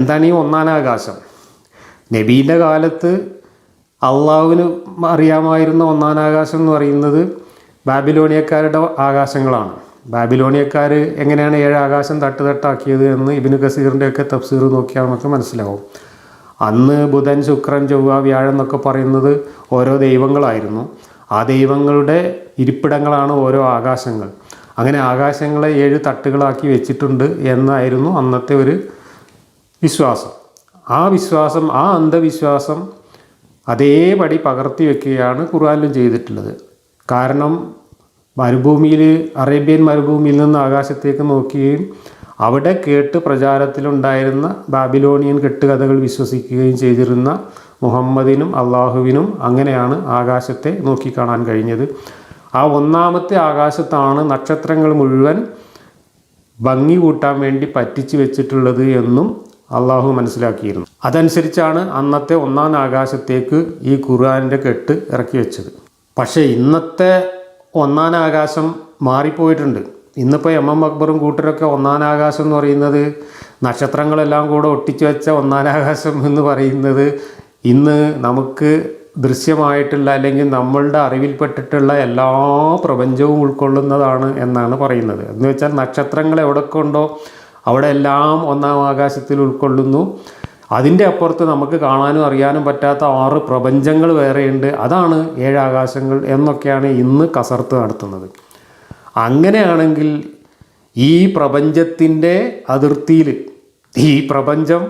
എന്താണ് ഈ ഒന്നാനാകാശം? നബീൻ്റെ കാലത്ത് അള്ളാഹുവിന് അറിയാമായിരുന്ന ഒന്നാനാകാശം എന്ന് പറയുന്നത് ബാബിലോണിയക്കാരുടെ ആകാശങ്ങളാണ്. ബാബിലോണിയക്കാർ എങ്ങനെയാണ് 7 ആകാശം തട്ടാക്കിയത് എന്ന് ഇബ്നു കസീറിൻ്റെയൊക്കെ തഫ്സീർ നോക്കിയാൽ നമുക്ക് മനസ്സിലാവും. അന്ന് ബുധൻ, ശുക്രൻ, ചൊവ്വ, വ്യാഴം എന്നൊക്കെ പറയുന്നത് ഓരോ ദൈവങ്ങളായിരുന്നു. ആ ദൈവങ്ങളുടെ ഇരിപ്പിടങ്ങളാണ് ഓരോ ആകാശങ്ങൾ. അങ്ങനെ ആകാശങ്ങളെ 7 തട്ടുകളാക്കി വെച്ചിട്ടുണ്ട് എന്നായിരുന്നു അന്നത്തെ ഒരു വിശ്വാസം. ആ അന്ധവിശ്വാസം അതേപടി പകർത്തി വയ്ക്കുകയാണ് ഖുർആനിലും ചെയ്തിട്ടുള്ളത്. കാരണം അറേബ്യൻ മരുഭൂമിയിൽ നിന്ന് ആകാശത്തേക്ക് നോക്കുകയും അവിടെ കേട്ട് പ്രചാരത്തിലുണ്ടായിരുന്ന ബാബിലോണിയൻ കെട്ടുകഥകൾ വിശ്വസിക്കുകയും ചെയ്തിരുന്ന മുഹമ്മദിനും അള്ളാഹുവിനും അങ്ങനെയാണ് ആകാശത്തെ നോക്കിക്കാണാൻ കഴിഞ്ഞത്. ആ ഒന്നാമത്തെ ആകാശത്താണ് നക്ഷത്രങ്ങൾ മുഴുവൻ ഭംഗി കൂട്ടാൻ വേണ്ടി പറ്റിച്ചു വെച്ചിട്ടുള്ളത് എന്നും അള്ളാഹു മനസ്സിലാക്കിയിരുന്നു. അതനുസരിച്ചാണ് അന്നത്തെ ഒന്നാം ആകാശത്തേക്ക് ഈ ഖുർആനിൻ്റെ കെട്ട് ഇറക്കി വെച്ചത്. പക്ഷേ ഇന്നത്തെ ഒന്നാം ആകാശം മാറിപ്പോയിട്ടുണ്ട്. ഇന്നിപ്പോൾ എം അക്ബറും കൂട്ടരൊക്കെ ഒന്നാം ആകാശം എന്ന് പറയുന്നത്, നക്ഷത്രങ്ങളെല്ലാം കൂടെ ഒട്ടിച്ചു വെച്ച ഒന്നാം ആകാശം എന്ന് പറയുന്നത് ഇന്ന് നമുക്ക് ദൃശ്യമായിട്ടുള്ള അല്ലെങ്കിൽ നമ്മളുടെ അറിവിൽപ്പെട്ടിട്ടുള്ള എല്ലാ പ്രപഞ്ചവും ഉൾക്കൊള്ളുന്നതാണ് എന്നാണ് പറയുന്നത്. എന്ന് വെച്ചാൽ നക്ഷത്രങ്ങൾ എവിടെയൊക്കെ ഉണ്ടോ അവിടെ എല്ലാം ഒന്നാം ആകാശത്തിൽ ഉൾക്കൊള്ളുന്നു. അതിൻ്റെ അപ്പുറത്ത് നമുക്ക് കാണാനും അറിയാനും പറ്റാത്ത 6 പ്രപഞ്ചങ്ങൾ വേറെയുണ്ട്. അതാണ് 7 ആകാശങ്ങൾ എന്നൊക്കെയാണ് ഇന്ന് കസർത്ത് നടത്തുന്നത്. അങ്ങനെയാണെങ്കിൽ ഈ പ്രപഞ്ചത്തിൻ്റെ അതിർത്തിയിൽ, ഈ പ്രപഞ്ചം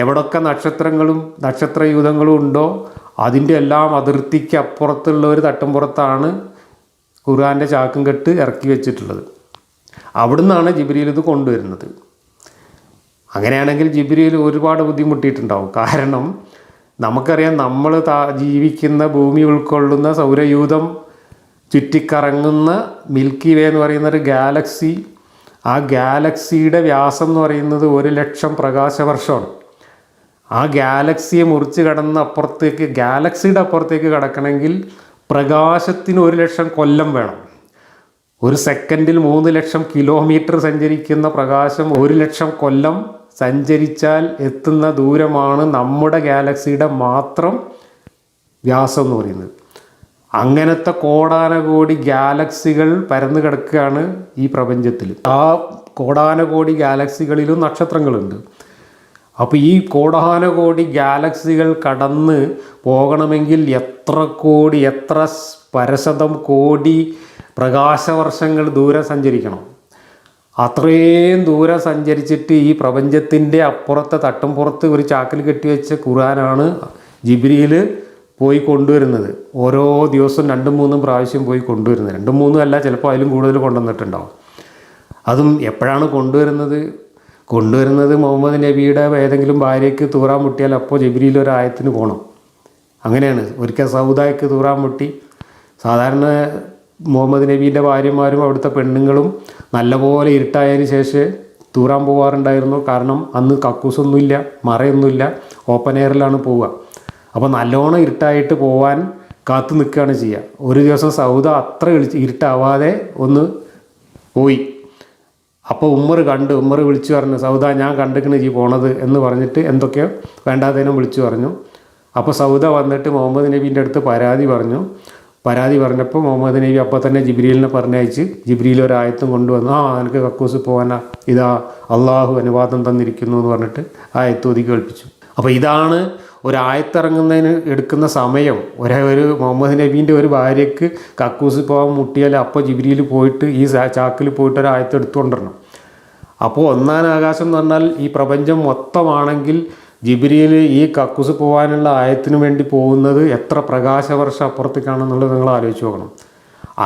എവിടൊക്കെ നക്ഷത്രങ്ങളും നക്ഷത്രയൂഥങ്ങളും ഉണ്ടോ അതിൻ്റെ എല്ലാം അതിർത്തിക്ക് അപ്പുറത്തുള്ള ഒരു തട്ടുംപുറത്താണ് ഖുർആൻ്റെ ചാക്കും കെട്ട് ഇറക്കി വെച്ചിട്ടുള്ളത്. അവിടുന്നാണ് ജിബ്രീൽ ഇത് കൊണ്ടുവരുന്നത്. അങ്ങനെയാണെങ്കിൽ ജിബ്രീൽ ഒരുപാട് ബുദ്ധിമുട്ടിയിട്ടുണ്ടാവും. കാരണം നമുക്കറിയാം, നമ്മൾ ജീവിക്കുന്ന ഭൂമി ഉൾക്കൊള്ളുന്ന സൗരയൂഥം ചുറ്റിക്കറങ്ങുന്ന മിൽക്കി വേ എന്ന് പറയുന്ന ഒരു ഗാലക്സി, ആ ഗാലക്സിയുടെ വ്യാസം എന്ന് പറയുന്നത് 1,00,000 പ്രകാശവർഷമാണ്. ആ ഗാലക്സിയെ മുറിച്ച് കടന്ന് ഗാലക്സിയുടെ അപ്പുറത്തേക്ക് കടക്കണമെങ്കിൽ പ്രകാശത്തിന് 1,00,000 കൊല്ലം വേണം. ഒരു സെക്കൻഡിൽ 3,00,000 കിലോമീറ്റർ സഞ്ചരിക്കുന്ന പ്രകാശം 1,00,000 കൊല്ലം സഞ്ചരിച്ചാൽ എത്തുന്ന ദൂരമാണ് നമ്മുടെ ഗാലക്സിയുടെ മാത്രം വ്യാസം എന്ന് പറയുന്നത്. അങ്ങനത്തെ കോടാനകോടി ഗാലക്സികൾ പരന്നു കിടക്കുകയാണ് ഈ പ്രപഞ്ചത്തിൽ. ആ കോടാനകോടി ഗാലക്സികളിലും നക്ഷത്രങ്ങളുണ്ട്. അപ്പോൾ ഈ കോടാനകോടി ഗാലക്സികൾ കടന്ന് പോകണമെങ്കിൽ എത്ര പരശതം കോടി പ്രകാശവർഷങ്ങൾ ദൂരം സഞ്ചരിക്കണം. അത്രയും ദൂരം സഞ്ചരിച്ചിട്ട് ഈ പ്രപഞ്ചത്തിൻ്റെ അപ്പുറത്തെ തട്ടുംപുറത്ത് ഒരു ചാക്കിൽ കെട്ടിവെച്ച ഖുർആനാണ് ജിബ്രീൽ പോയി കൊണ്ടുവരുന്നത്. ഓരോ ദിവസവും 2-3 പ്രാവശ്യം പോയി കൊണ്ടുവരുന്നത്. 2-3 അല്ല, ചിലപ്പോൾ അതിലും കൂടുതൽ കൊണ്ടുവന്നിട്ടുണ്ടാവും. അതും എപ്പോഴാണ് കൊണ്ടുവരുന്നത് മുഹമ്മദ് നബിയുടെ ഏതെങ്കിലും ഭാര്യയ്ക്ക് തൂറാൻ മുട്ടിയാൽ അപ്പോൾ ജിബ്രീൽ ഒരു ആയത്തിന് പോകണം. അങ്ങനെയാണ്. ഒരിക്കൽ സൗദായ്ക്ക് തൂറാൻ മുട്ടി. സാധാരണ മുഹമ്മദ് നബീൻ്റെ ഭാര്യമാരും അവിടുത്തെ പെണ്ണുങ്ങളും നല്ലപോലെ ഇരുട്ടായതിന് ശേഷം തൂറാൻ പോകാറുണ്ടായിരുന്നു. കാരണം അന്ന് കക്കൂസൊന്നുമില്ല, മറയൊന്നുമില്ല, ഓപ്പൺ എയറിലാണ് പോവുക. അപ്പോൾ നല്ലോണം ഇരുട്ടായിട്ട് പോവാൻ കാത്തു നിൽക്കുകയാണ് ചെയ്യുക. ഒരു ദിവസം സൗദ അത്ര ഇരുട്ടാവാതെ ഒന്ന് പോയി. അപ്പോൾ ഉമ്മർ വിളിച്ചു പറഞ്ഞു, സൗദ ഞാൻ കണ്ടിക്കണ് ഈ പോണത് എന്ന് പറഞ്ഞിട്ട് എന്തൊക്കെയോ വേണ്ടാത്തതിനും വിളിച്ചു പറഞ്ഞു. അപ്പോൾ സൗദ വന്നിട്ട് മുഹമ്മദ് നബീൻ്റെ അടുത്ത് പരാതി പറഞ്ഞപ്പോൾ മുഹമ്മദ് നബി അപ്പോൾ തന്നെ ജിബ്രീലിനെ പറഞ്ഞയച്ച് ജിബ്രീൽ ഒരായത്തും കൊണ്ടുവന്നു. നിനക്ക് കക്കൂസ് പോകാനാ, ഇതാ അള്ളാഹു അനുവാദം തന്നിരിക്കുന്നു എന്ന് പറഞ്ഞിട്ട് ആയത്ത് ഓതി കേൾപ്പിച്ചു. അപ്പോൾ ഇതാണ് ഒരായത്തിറങ്ങുന്നതിന് എടുക്കുന്ന സമയം. ഒരു മുഹമ്മദ് നബീൻ്റെ ഒരു ഭാര്യയ്ക്ക് കക്കൂസ് പോകാൻ മുട്ടിയാൽ അപ്പോൾ ജിബ്രീൽ പോയിട്ട് ഈ ചാക്കിൽ പോയിട്ട് ഒരായത്ത് എടുത്തുകൊണ്ടിരണം. അപ്പോൾ ഒന്നാം ആകാശം എന്ന് പറഞ്ഞാൽ ഈ പ്രപഞ്ചം മൊത്തമാണെങ്കിൽ ജിബ്രീൽ ഈ കക്കൂസ് പോകാനുള്ള ആയത്തിന് വേണ്ടി പോകുന്നത് എത്ര പ്രകാശവർഷം അപ്പുറത്തേക്കാണെന്നുള്ളത് നിങ്ങൾ ആലോചിച്ച് നോക്കണം.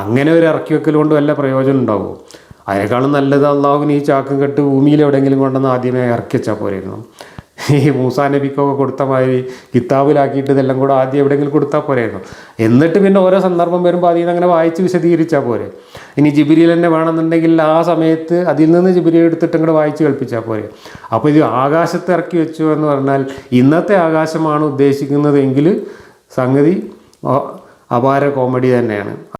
അങ്ങനെ ഒരു ഇറക്കി വെക്കൽ കൊണ്ട് വല്ല പ്രയോജനം ഉണ്ടാവുമോ? അതിനേക്കാളും നല്ലത് അള്ളാഹുവിന് ഈ ചാക്കും കെട്ട് ഭൂമിയിൽ എവിടെയെങ്കിലും കൊണ്ടുവന്ന് ആദ്യമേ ഇറക്കി വെച്ചാൽ പോരായിരുന്നു. ഈ മൂസാ നബിക്കൊക്കെ കൊടുത്ത മാതിരി കിതാബിലാക്കിയിട്ട് ഇതെല്ലാം കൂടെ ആദ്യം എവിടെയെങ്കിലും കൊടുത്താൽ പോരായിരുന്നു. എന്നിട്ട് പിന്നെ ഓരോ സന്ദർഭം വരുമ്പോൾ അതിൽ നിന്ന് അങ്ങനെ വായിച്ച് വിശദീകരിച്ചാൽ പോരെ. ഇനി ജിബ്രീൽ തന്നെ വേണമെന്നുണ്ടെങ്കിൽ ആ സമയത്ത് അതിൽ നിന്ന് ജിബ്രീൽ എടുത്തിട്ട് ഇങ്ങോട്ട് വായിച്ച് കേൾപ്പിച്ചാൽ പോരെ. അപ്പോൾ ഇത് ആകാശത്ത് ഇറക്കി വെച്ചു എന്ന് പറഞ്ഞാൽ ഇന്നത്തെ ആകാശമാണ് ഉദ്ദേശിക്കുന്നതെങ്കിൽ സംഗതി അപാര കോമഡി തന്നെയാണ്.